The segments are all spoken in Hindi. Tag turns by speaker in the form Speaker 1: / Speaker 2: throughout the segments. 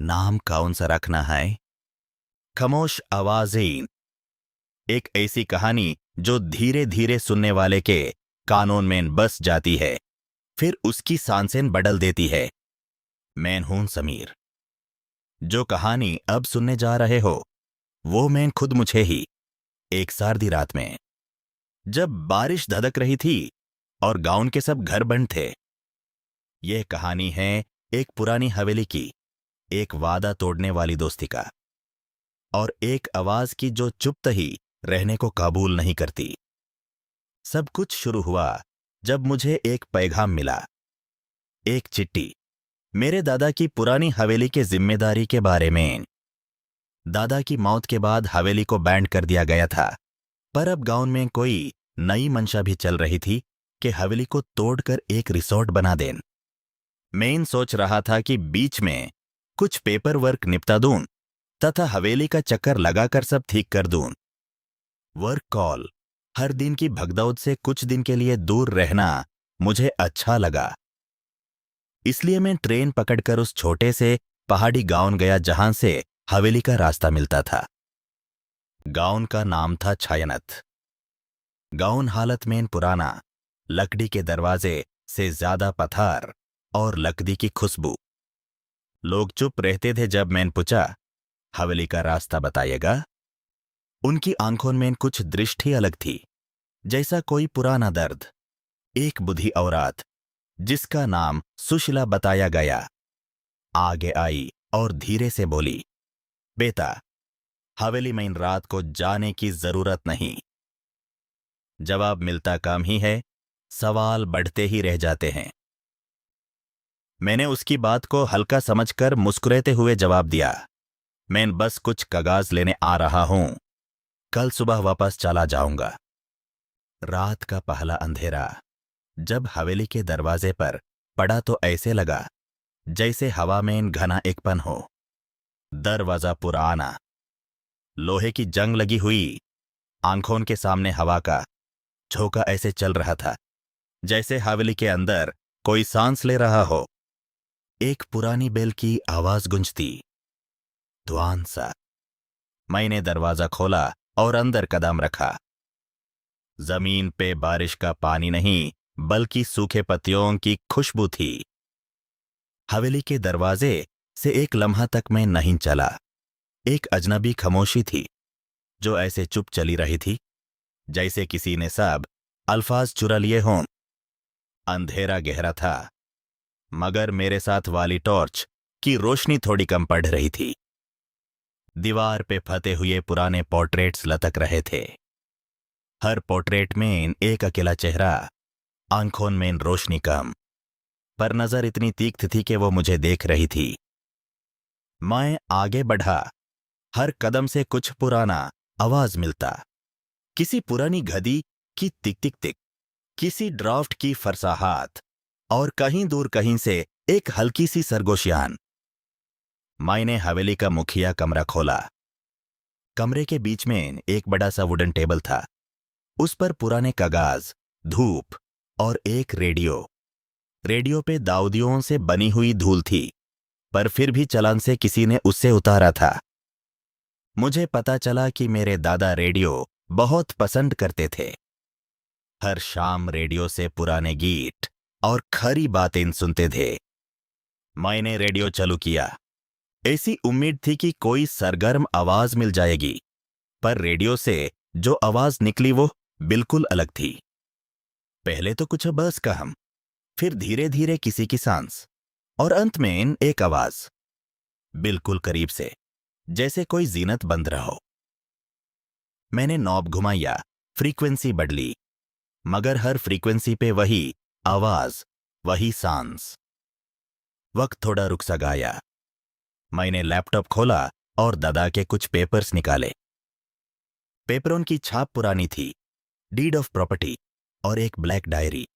Speaker 1: नाम कौन सा रखना है? खामोश आवाजें। एक ऐसी कहानी जो धीरे धीरे सुनने वाले के कानों में बस जाती है, फिर उसकी सांसें बदल देती है। मैं हूं समीर। जो कहानी अब सुनने जा रहे हो वो मैं खुद मुझे ही। एक सर्दी रात में जब बारिश धधक रही थी और गांव के सब घर बंद थे। यह कहानी है एक पुरानी हवेली की, एक वादा तोड़ने वाली दोस्ती का, और एक आवाज की जो चुप ही रहने को काबूल नहीं करती। सब कुछ शुरू हुआ जब मुझे एक पैगाम मिला, एक चिट्ठी, मेरे दादा की पुरानी हवेली के जिम्मेदारी के बारे में। दादा की मौत के बाद हवेली को बैंड कर दिया गया था, पर अब गांव में कोई नई मंशा भी चल रही थी कि हवेली को तोड़कर एक रिसोर्ट बना दें। मैं सोच रहा था कि बीच में कुछ पेपर वर्क निपटा दूं तथा हवेली का चक्कर लगाकर सब ठीक कर दूं। वर्क कॉल, हर दिन की भगदौड़ से कुछ दिन के लिए दूर रहना मुझे अच्छा लगा। इसलिए मैं ट्रेन पकड़कर उस छोटे से पहाड़ी गांव गया जहां से हवेली का रास्ता मिलता था। गांव का नाम था छायनत। गांव हालत में पुराना, लकड़ी के दरवाजे से ज्यादा पत्थर और लकड़ी की खुशबू। लोग चुप रहते थे जब मैंने पूछा, हवेली का रास्ता बताइएगा। उनकी आंखों में कुछ दृष्टि अलग थी, जैसा कोई पुराना दर्द। एक बुढ़ी औरत जिसका नाम सुशीला बताया गया आगे आई और धीरे से बोली, बेटा, हवेली में इन रात को जाने की जरूरत नहीं। जवाब मिलता कम ही है, सवाल बढ़ते ही रह जाते हैं। मैंने उसकी बात को हल्का समझकर मुस्कुराते हुए जवाब दिया, मैं बस कुछ कागज लेने आ रहा हूं, कल सुबह वापस चला जाऊंगा। रात का पहला अंधेरा जब हवेली के दरवाजे पर पड़ा तो ऐसे लगा जैसे हवा में घना एकपन हो। दरवाजा पुराना, लोहे की जंग लगी हुई, आंखों के सामने हवा का झोंका ऐसे चल रहा था जैसे हवेली के अंदर कोई सांस ले रहा हो। एक पुरानी बेल की आवाज गूंजती, ध्वान सा। मैंने दरवाजा खोला और अंदर कदम रखा। जमीन पे बारिश का पानी नहीं बल्कि सूखे पत्तियों की खुशबू थी। हवेली के दरवाजे से एक लम्हा तक मैं नहीं चला। एक अजनबी खामोशी थी जो ऐसे चुप चली रही थी जैसे किसी ने सब अल्फाज चुरा लिए हों। अंधेरा गहरा था, मगर मेरे साथ वाली टॉर्च की रोशनी थोड़ी कम पड़ रही थी। दीवार पे फते हुए पुराने पोर्ट्रेट्स लटक रहे थे। हर पोर्ट्रेट में एक अकेला चेहरा, आंखों में रोशनी कम, पर नजर इतनी तीक्ष्ण थी कि वो मुझे देख रही थी। मैं आगे बढ़ा, हर कदम से कुछ पुराना आवाज मिलता, किसी पुरानी घड़ी की टिक टिक टिक, किसी ड्राफ्ट की फरसाहत, और कहीं दूर कहीं से एक हल्की सी सरगोशियान। मैंने हवेली का मुखिया कमरा खोला। कमरे के बीच में एक बड़ा सा वुडन टेबल था, उस पर पुराने कागज, धूप और एक रेडियो। रेडियो पे दाऊदियों से बनी हुई धूल थी, पर फिर भी चालान से किसी ने उससे उतारा था। मुझे पता चला कि मेरे दादा रेडियो बहुत पसंद करते थे। हर शाम रेडियो से पुराने गीत और खरी बातें सुनते थे। मैंने रेडियो चालू किया। ऐसी उम्मीद थी कि कोई सरगर्म आवाज मिल जाएगी, पर रेडियो से जो आवाज निकली वो बिल्कुल अलग थी। पहले तो कुछ बस का हम, फिर धीरे धीरे किसी की सांस, और अंत में एक आवाज बिल्कुल करीब से, जैसे कोई जीनत बंद रहा हो। मैंने नॉब घुमाया, फ्रीक्वेंसी बदली, मगर हर फ्रीक्वेंसी पे वही आवाज, वही सांस। वक्त थोड़ा रुक सा गया। मैंने लैपटॉप खोला और दादा के कुछ पेपर्स निकाले। पेपरों की छाप पुरानी थी, डीड ऑफ प्रॉपर्टी और एक ब्लैक डायरी।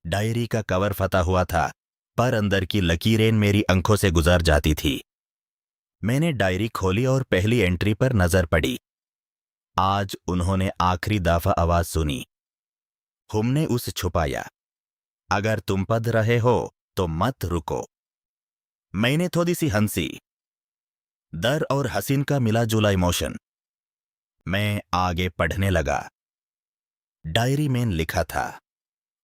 Speaker 1: डायरी का कवर फटा हुआ था, पर अंदर की लकीरें मेरी आंखों से गुजर जाती थी। मैंने डायरी खोली और पहली एंट्री पर नजर पड़ी। आज उन्होंने आखिरी दफा आवाज सुनी। हमने उस छुपाया, अगर तुम पढ़ रहे हो तो मत रुको। मैंने थोड़ी सी हंसी, डर और हसीन का मिला जुला इमोशन। मैं आगे पढ़ने लगा। डायरी में लिखा था,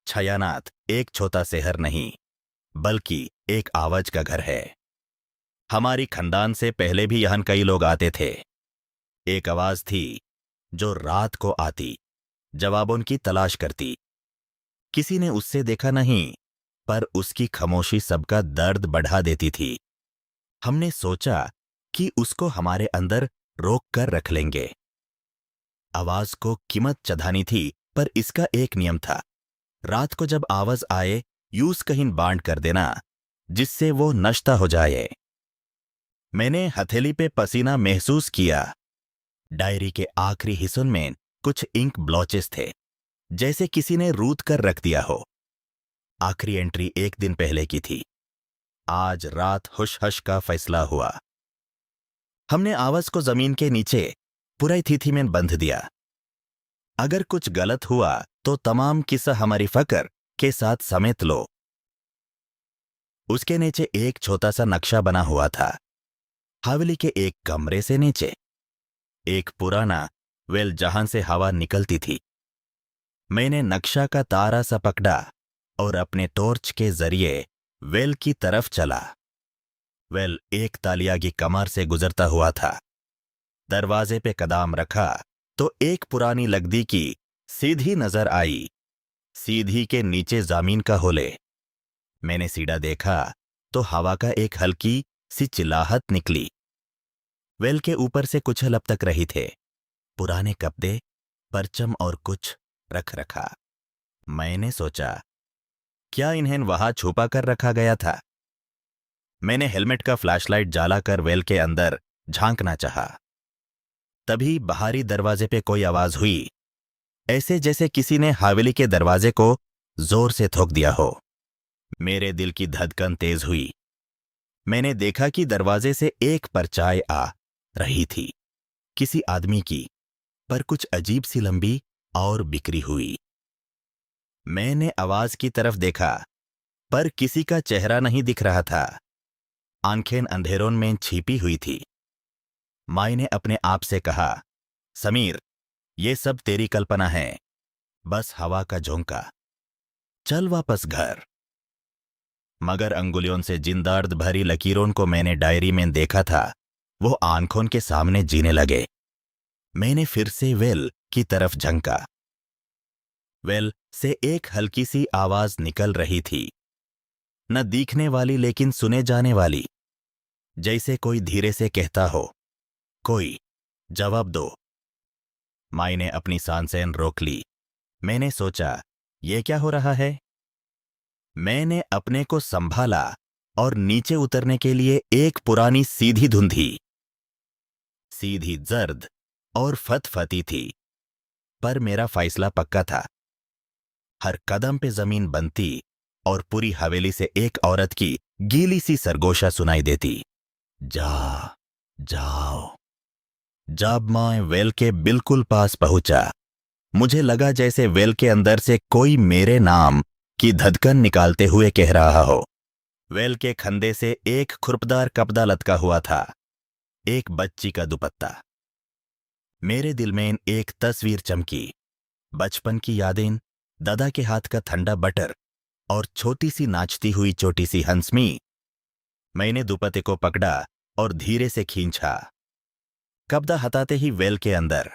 Speaker 1: छयानाथ एक छोटा शहर नहीं बल्कि एक आवाज का घर है। हमारी खानदान से पहले भी यहां कई लोग आते थे। एक आवाज थी जो रात को आती, जवाबों की तलाश करती। किसी ने उससे देखा नहीं, पर उसकी खामोशी सबका दर्द बढ़ा देती थी। हमने सोचा कि उसको हमारे अंदर रोक कर रख लेंगे। आवाज को कीमत चढ़ानी थी, पर इसका एक नियम था, रात को जब आवाज आए यूज कहीं बांट कर देना जिससे वो नष्टा हो जाए। मैंने हथेली पे पसीना महसूस किया। डायरी के आखिरी हिस्सों में कुछ इंक ब्लॉचेस थे, जैसे किसी ने रूद कर रख दिया हो। आखिरी एंट्री एक दिन पहले की थी। आज रात हुश हश का फैसला हुआ। हमने आवाज को जमीन के नीचे पूरी थीथी में बंध दिया। अगर कुछ गलत हुआ तो तमाम किस्सा हमारी फकर के साथ समेत लो। उसके नीचे एक छोटा सा नक्शा बना हुआ था। हवेली के एक कमरे से नीचे एक पुराना वेल जहां से हवा निकलती थी। मैंने नक्शा का तारा सा पकड़ा और अपने टॉर्च के जरिए वेल की तरफ चला। वेल एक तालिया की कमर से गुजरता हुआ था। दरवाजे पे कदम रखा तो एक पुरानी लकड़ी की सीधी नजर आई। सीधी के नीचे जमीन का होले। मैंने सीधा देखा तो हवा का एक हल्की सी चिल्लाहट निकली। वेल के ऊपर से कुछ लपक रही थे, पुराने कपड़े, परचम और कुछ रख रखा। मैंने सोचा, क्या इन्हें वहां छुपा कर रखा गया था? मैंने हेलमेट का फ्लैशलाइट जलाकर वेल के अंदर झांकना चाहा। तभी बाहरी दरवाजे पे कोई आवाज हुई, ऐसे जैसे किसी ने हवेली के दरवाजे को जोर से ठोक दिया हो। मेरे दिल की धड़कन तेज हुई। मैंने देखा कि दरवाजे से एक परछाई आ रही थी, किसी आदमी की, पर कुछ अजीब सी लंबी और बिखरी हुई। मैंने आवाज की तरफ देखा, पर किसी का चेहरा नहीं दिख रहा था। आंखें अंधेरों में छिपी हुई थी। माई ने अपने आप से कहा, समीर, ये सब तेरी कल्पना है, बस हवा का झोंका। चल वापस घर। मगर अंगुलियों से जिन दर्द भरी लकीरों को मैंने डायरी में देखा था, वो आंखों के सामने जीने लगे। मैंने फिर से वेल की तरफ झंका। वेल से एक हल्की सी आवाज निकल रही थी, न दिखने वाली लेकिन सुने जाने वाली, जैसे कोई धीरे से कहता हो, कोई जवाब दो। माई ने अपनी सांसें रोक ली। मैंने सोचा, ये क्या हो रहा है? मैंने अपने को संभाला और नीचे उतरने के लिए एक पुरानी सीधी धुंधी, सीधी जर्द और फतफती थी, पर मेरा फैसला पक्का था। हर कदम पे जमीन बनती और पूरी हवेली से एक औरत की गीली सी सरगोशा सुनाई देती, जाओ। जब मैं वेल के बिल्कुल पास पहुंचा, मुझे लगा जैसे वेल के अंदर से कोई मेरे नाम की धड़कन निकालते हुए कह रहा हो। वेल के खंदे से एक खुरपदार कपड़ा लटका हुआ था, एक बच्ची का दुपट्टा। मेरे दिल में एक तस्वीर चमकी, बचपन की यादें, दादा के हाथ का ठंडा बटर और छोटी सी नाचती हुई छोटी सी हंसमी। मैंने दुपट्टे को पकड़ा और धीरे से खींचा। कपड़ा हटाते ही वेल के अंदर